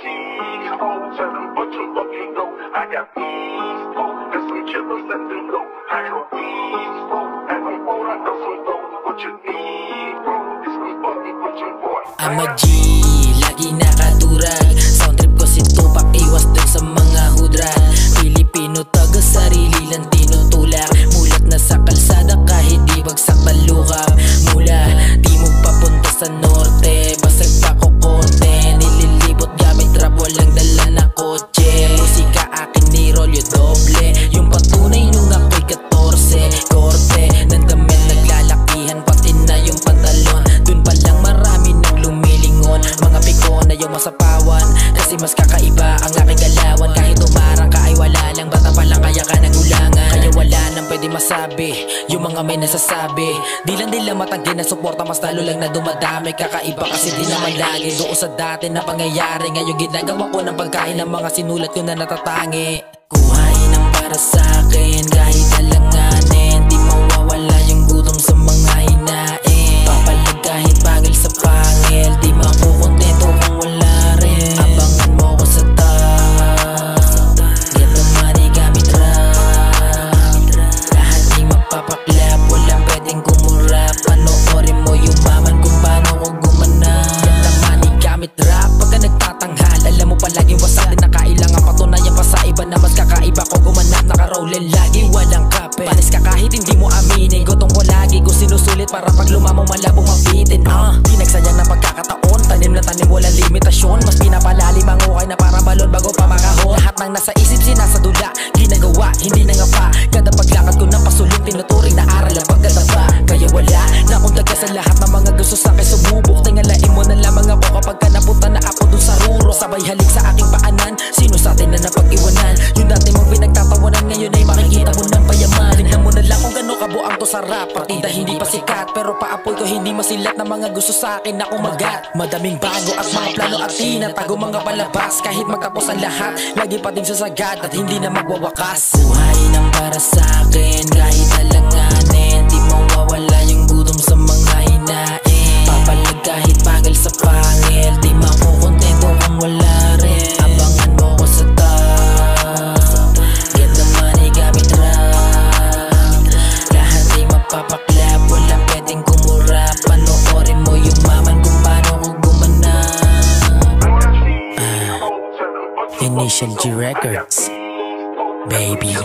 cheese hoes and a bunch of fucking dope. I got these folks and some killers and them low. I got these folks and I'm on I know some dope. What you need, bro? Is some fucking with your boy. I'm a G, lagi nakadurag. Sound trip ko si Tupac, iwas dun sa mga hudrat. Pilipino taga sarili lang tinutulak. Mulat na sa kalsada kahit di bagsak na lukap. Mula di mo papunta sa norte, basag pa ko konti. Nililibot gamit rap, walang dala na kotse. Musika akin ni Rolyo doble, yung patunay nung ako'y 14. Korte ng damit naglalakihan, pati na yung pantalon. Dun pa lang marami nang lumilingon. Mga piko na yung masapawan, kasi mas kakaiba ang aking galawan. Kahit umarang ka ay wala lang, bata pa lang kaya ka nang ulangan. Kaya wala nang pwede masabi, yung mga may nasasabi. Di lang nila matanggi na suporta, mas lalo lang na dumadami. Kakaiba kasi di naman lagi doon sa dati na pangyayari. Ngayon ginagawa ko ng pagkain ng mga sinulat ko na natatangi. Kuhain ang para sa'kin kahit alanganin, di mawawala yung gutom sa mga hinain. Papalag kahit pagil sa pangil, di makukontento kung wala rin. Abangan mo ko sa top, get the money gamit rap. Lahat di mapapaklap, walang pwedeng kumurap. Panoorin mo yumaman kung paano ko gumanap. Get the money gamit rap. Pagka nagtatanghal, alam mo palaging wasak din na kailangan patunayan pa sa iba na mas kakaiba ko gumanap. Naka-rolling lagi, walang kape, panis ka kahit hindi mo aminin. Gotong ko lagi ko sinusulit para pag lumamo malabong mabitin. Di nagsayang na pagkakataon, tanim na tanim walang limitasyon. Mas pinapalalim ang ukay na para balon bago pa makahon. Lahat ng nasa isip sinasadula, ginagawa, hindi na nga pa. Kada paglakad ko ng pasuling, tinuturing na aral ang pagkataba. Kaya wala na akong daga sa lahat ng mga gusto sa'kin sumubok. Tingalain mo na lamang ako kapag ka napunta na ako dun sa ruro. Sabay halik sa aking paanan, sino sa atin na napag-iwanan? Yung dati mong pinagtatawanan, ngayon ay makikita mo ng payaman. Tingnan mo na lang kung gano'n kabuang to sa rap. Partida hindi pa sikat, pero paapoy ko hindi masilat na mga gusto sa akin na kumagat. Madaming bago at mga plano at tinatago mga palabas. Kahit magtapos ang lahat, lagi pa din sasagad at hindi na magwawakas. Buhayin ang para sa'kin kahit alanganin, di mawawala yung gutom sa mga hinain. Papalag kahit pagil sa pangil, di makukontento kung wala rin. Abangan mo ko sa top, get the money gamit rap. Lahat ay mapapaklap, walang pwedeng kumurap. Panoorin mo yumaman kung paano ko gumanap. Initial G Records, baby.